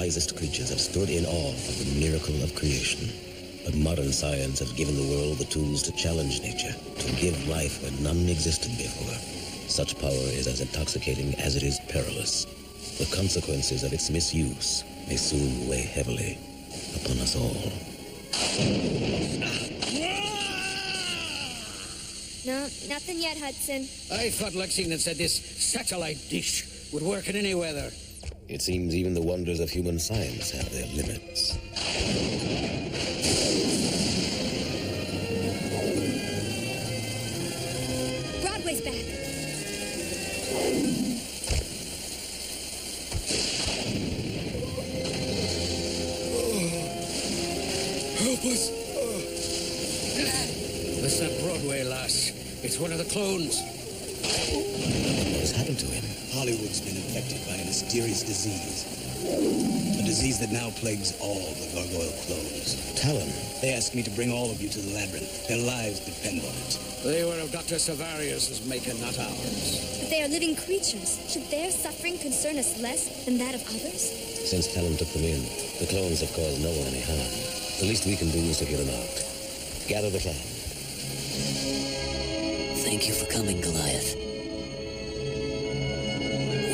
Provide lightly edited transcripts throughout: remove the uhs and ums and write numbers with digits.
wisest creatures have stood in awe of the miracle of creation. But modern science has given the world the tools to challenge nature, to give life where none existed before. Such power is as intoxicating as it is perilous. The consequences of its misuse may soon weigh heavily upon us all. No, nothing yet, Hudson. I thought Lexington said this satellite dish would work in any weather. It seems even the wonders of human science have their limits. Broadway's back. Help us! That's not Broadway, lass. It's one of the clones. What has happened to him? Hollywood's been infected by a mysterious disease. A disease that now plagues all the Gargoyle clones. Talon. They asked me to bring all of you to the labyrinth. Their lives depend on it. They were of Dr. Savarius's making, not ours. But they are living creatures. Should their suffering concern us less than that of others? Since Talon took them in, the clones have caused no one any harm. The least we can do is to hear them out. Gather the clan. Thank you for coming, Goliath.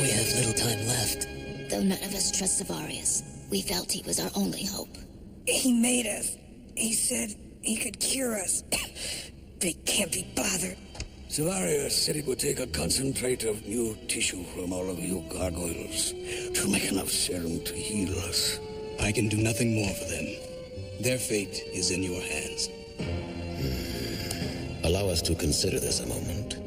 We have little time left. Though none of us trust Savarius, we felt he was our only hope. He made us. He said he could cure us. But he can't be bothered. Savarius said it would take a concentrate of new tissue from all of you gargoyles to make enough serum to heal us. I can do nothing more for them. Their fate is in your hands. Allow us to consider this a moment.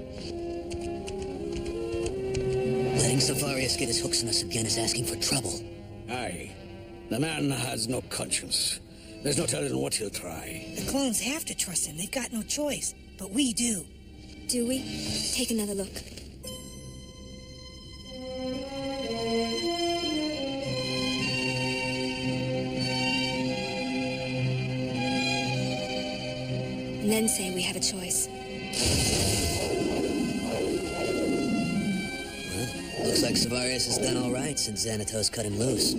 Letting Savarius get his hooks in us again is asking for trouble. Aye. The man has no conscience. There's no telling what he'll try. The clones have to trust him. They've got no choice. But we do. Do we? Take another look. And then say we have a choice. Well, looks like Savarius has done all right since Xanatos cut him loose.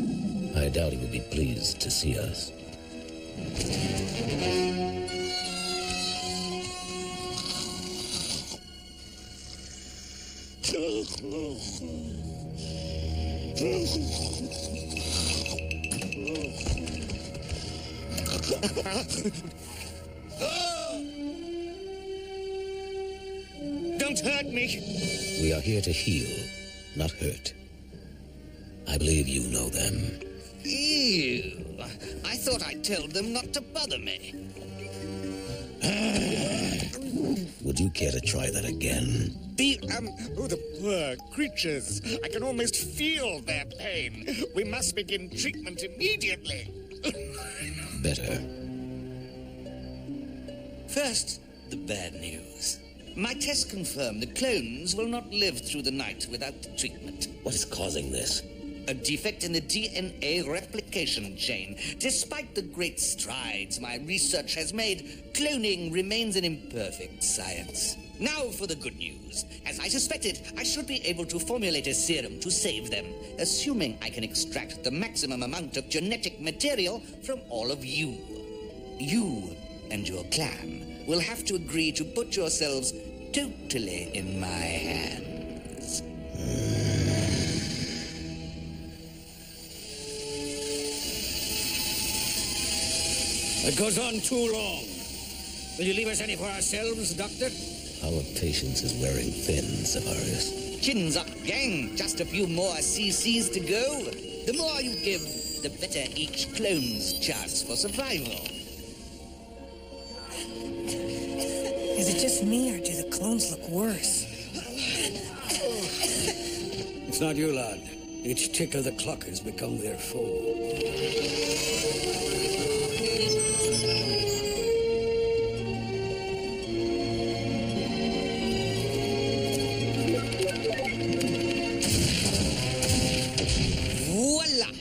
I doubt he would be pleased to see us. Don't hurt me! We are here to heal, not hurt. I believe you know them. Ew. I thought I told them not to bother me. Would you care to try that again? Oh, the poor creatures. I can almost feel their pain. We must begin treatment immediately. Better. First, the bad news. My tests confirm the clones will not live through the night without the treatment. What is causing this? A defect in the DNA replication chain. Despite the great strides my research has made, cloning remains an imperfect science. Now for the good news. As I suspected, I should be able to formulate a serum to save them, assuming I can extract the maximum amount of genetic material from all of you. You and your clan will have to agree to put yourselves totally in my hands. It goes on too long. Will you leave us any for ourselves, Doctor? Our patience is wearing thin, Savarius. Chins up, gang. Just a few more CCs to go. The more you give, the better each clone's chance for survival. Is it just me, or do the clones look worse? It's not you, lad. Each tick of the clock has become their foe. Voila!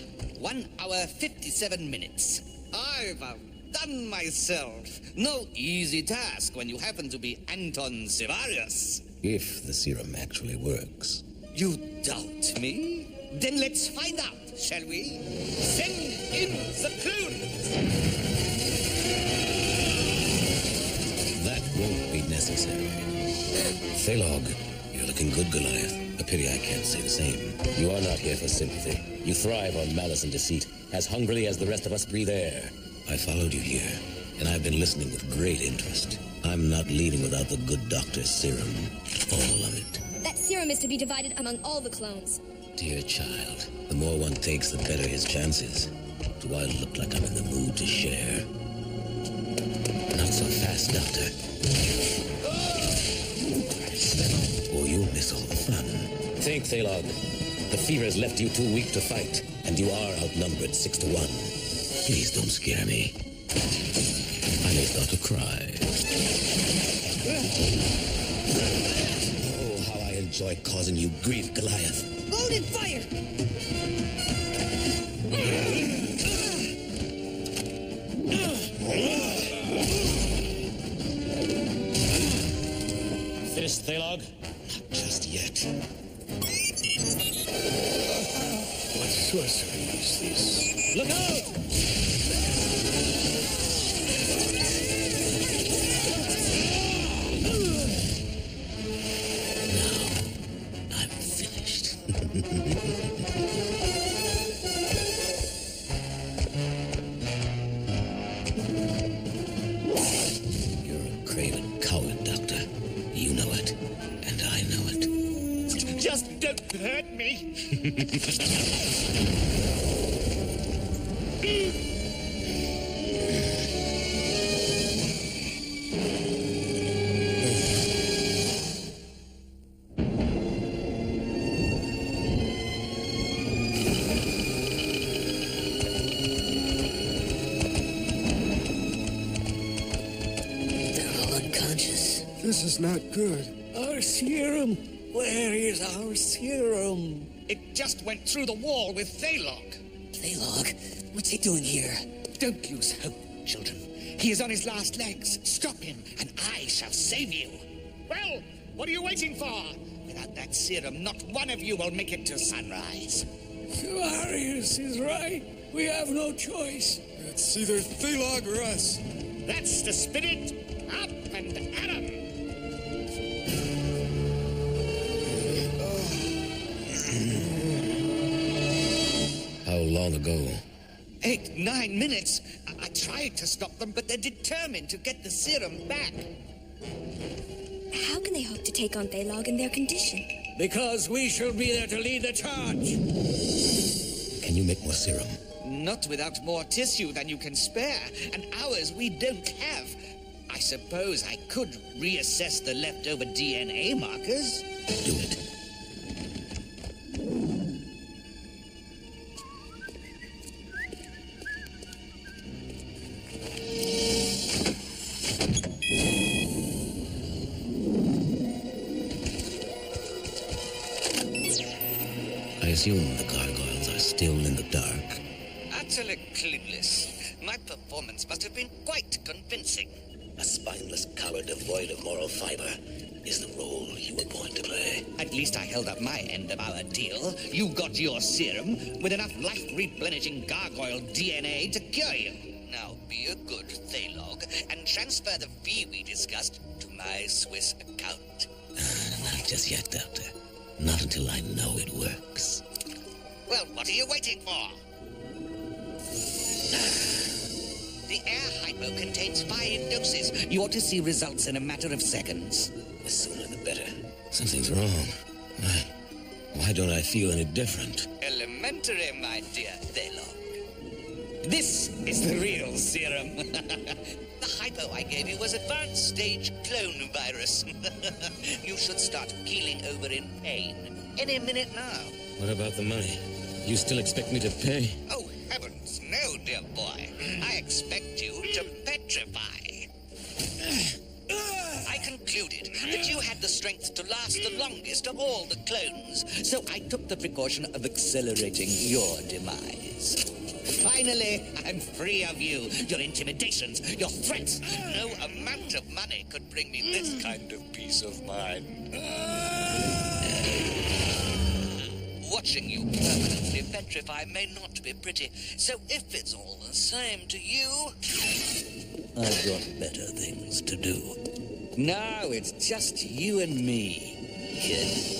1 hour, 57 minutes. I've outdone myself. No easy task when you happen to be Anton Savarius. If the serum actually works. You doubt me? Then let's find out. shall we? Send in the clones! That won't be necessary. Thalog, you're looking good, Goliath. A pity I can't say the same. You are not here for sympathy. You thrive on malice and deceit, as hungrily as the rest of us breathe air. I followed you here, and I've been listening with great interest. I'm not leaving without the good doctor's serum. All of it. That serum is to be divided among all the clones. Dear child, the more one takes, the better his chances. Do I look like I'm in the mood to share? Not so fast, Doctor. Or you'll miss all the fun. Think, Thalog. The fever has left you too weak to fight, and you are outnumbered 6-1. Please don't scare me. I may start to cry. Oh, how I enjoy causing you grief, Goliath. Load and fire! Finished, Thalog? Not just yet. What sorcery is this? Look out! Now, I'm finished. You're a craven coward, Doctor. You know it, and I know it. Just don't hurt me. They're all unconscious. This is not good. Our serum. Where is our serum? It just went through the wall with Thalog. Thalog? What's he doing here? Don't lose hope, children. He is on his last legs. Stop him, and I shall save you. Well, what are you waiting for? Without that serum, not one of you will make it to sunrise. Arius is right. We have no choice. It's either Thalog or us. That's the spirit. Up and at 'em. How long ago? 8, 9 minutes. I tried to stop them, but they're determined to get the serum back. How can they hope to take on Thalog in their condition? Because we shall be there to lead the charge. Can you make more serum? Not without more tissue than you can spare, and ours we don't have. I suppose I could reassess the leftover DNA markers. Do it. I assume the gargoyles are still in the dark. Utterly clueless. My performance must have been quite convincing. A spineless coward devoid of moral fiber is the role you were born to play. At least I held up my end of our deal. You got your serum with enough life-replenishing gargoyle DNA to cure you. Now be a good Thalog and transfer the fee we discussed to my Swiss account. Not just yet, Doctor. Not until I know it works. Well, what are you waiting for? The air hypo contains 5 doses. You ought to see results in a matter of seconds. The sooner the better. Something's wrong. Why don't I feel any different? Elementary, my dear Thalog. This is the real serum. The hypo I gave you was advanced stage clone virus. You should start keeling over in pain any minute now. What about the money? You still expect me to pay? Oh, heavens, no, dear boy. I expect you to petrify. I concluded that you had the strength to last the longest of all the clones, so I took the precaution of accelerating your demise. Finally, I'm free of you, your intimidations, your threats. No amount of money could bring me this kind of peace of mind. watching you permanently petrify may not be pretty. So if it's all the same to you... I've got better things to do. Now it's just you and me, kid.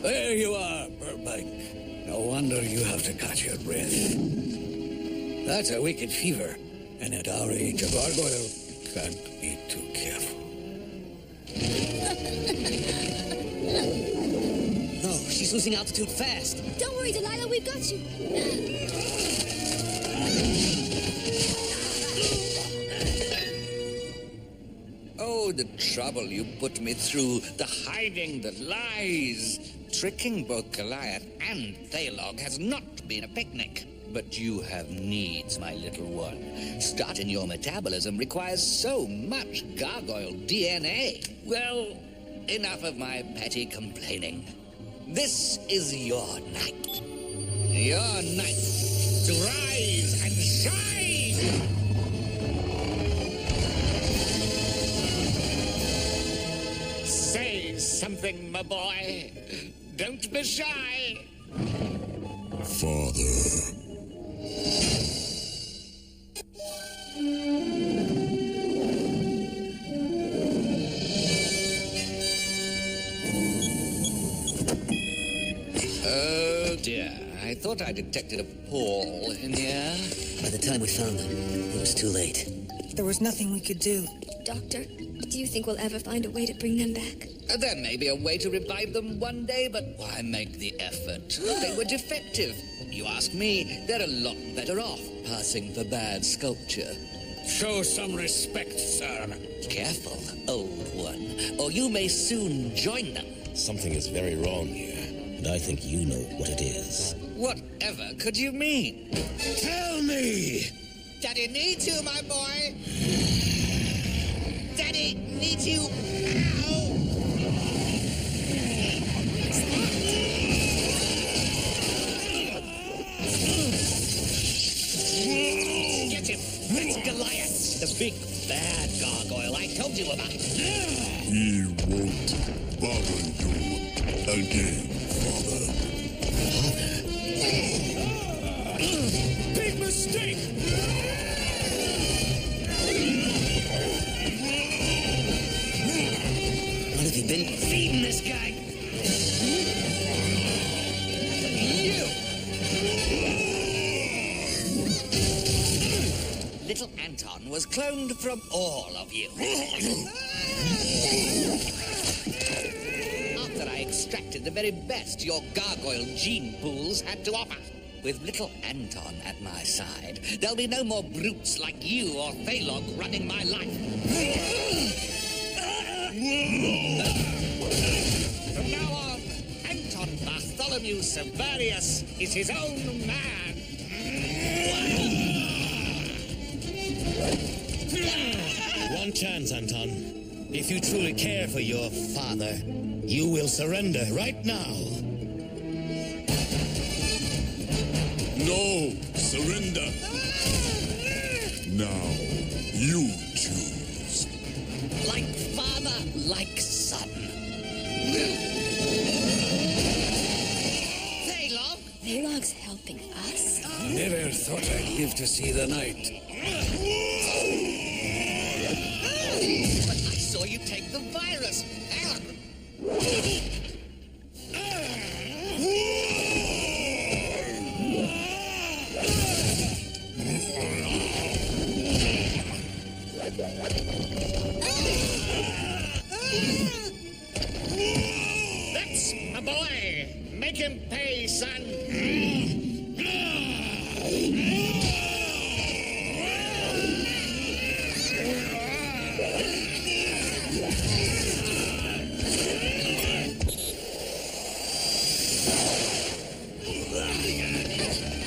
There you are, Burbank. No wonder you have to catch your breath. That's a wicked fever, and at our age, a gargoyle can't be too careful. Oh, she's losing altitude fast. Don't worry, Delilah, we've got you. Oh, the trouble you put me through, the hiding, the lies. Tricking both Goliath and Thalog has not been a picnic. But you have needs, my little one. Starting your metabolism requires so much gargoyle DNA. Well, enough of my petty complaining. This is your night. Your night to rise and shine! Say something, my boy. Don't be shy. Father. Oh dear, I thought I detected a Paul in here. By the time we found them, it was too late. There was nothing we could do. Doctor, do you think we'll ever find a way to bring them back? There may be a way to revive them one day, but why make the effort? They were defective. You ask me, they're a lot better off passing for bad sculpture. Show some respect, sir. Careful, old one, or you may soon join them. Something is very wrong here, and I think you know what it is. Whatever could you mean? Tell me! Daddy needs you, my boy! Daddy needs you! Ow! Get him! It's Goliath, the big bad gargoyle I told you about. He won't bother you again, Father. Big mistake! What have you been feeding this guy? You! Little Anton was cloned from all of you. After I extracted the very best your gargoyle gene pools had to offer. With little Anton at my side, there'll be no more brutes like you or Thalog running my life. From now on, Anton Bartholomew Severius is his own man. One chance, Anton. If you truly care for your father, you will surrender right now. No, surrender. Now, you choose. Like father, like son. Thalog? Thalog's helping us? Never thought I'd live to see the night. But I saw you take the virus. That's my boy. Make him pay, son.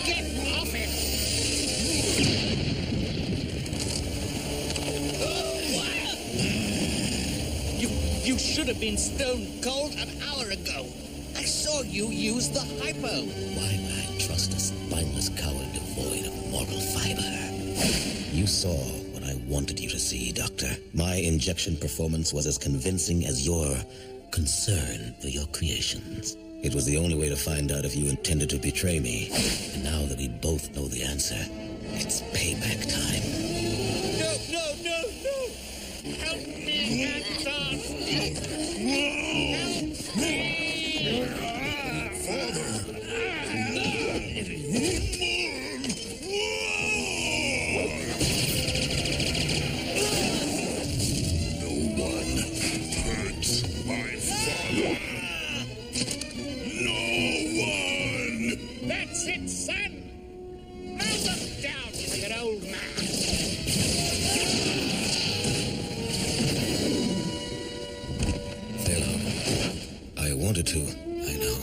Get off him! You should have been stone cold an hour ago. I saw you use the hypo. Why would I trust a spineless coward devoid of moral fiber? You saw what I wanted you to see, Doctor. My injection performance was as convincing as your concern for your creations. It was the only way to find out if you intended to betray me. And now that we both know the answer, it's payback time. No, no, no, no! Help me, Anton! Help me! Father! No one hurt my father. No one! That's it, son! Mount them down for your old man! Philo, I wanted to. I know.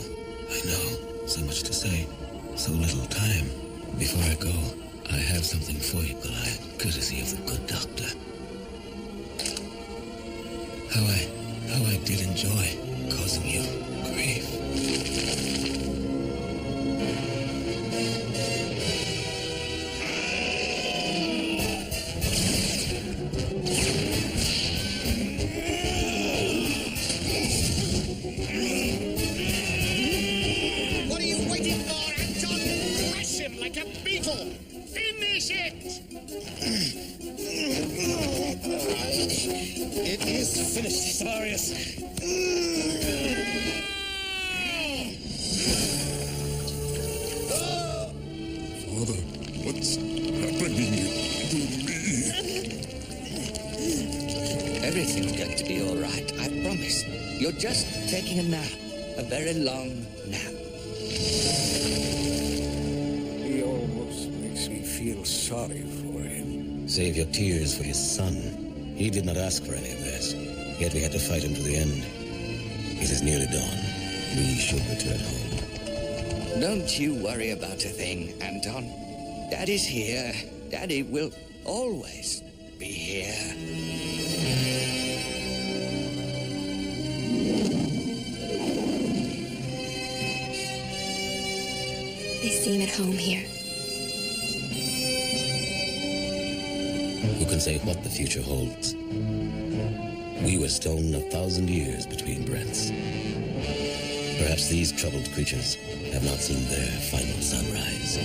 So much to say. So little time. Before I go, I have something for you, Goliath, courtesy of the good doctor. How I did enjoy causing you grief. What are you waiting for, Anton? Crush him like a beetle! Finish it! It is finished, Savarius. Father, what's happening to me? Everything's going to be all right, I promise. You're just taking a nap. A very long nap. He almost makes me feel sorry for him. Save your tears for his son. He did not ask for any of this. Yet we had to fight him to the end. It is nearly dawn. We should return home. Don't you worry about a thing, Anton. Daddy's here. Daddy will always be here. They seem at home here. Who can say what the future holds? We were stone 1,000 years between breaths. Perhaps these troubled creatures have not seen their final sunrise.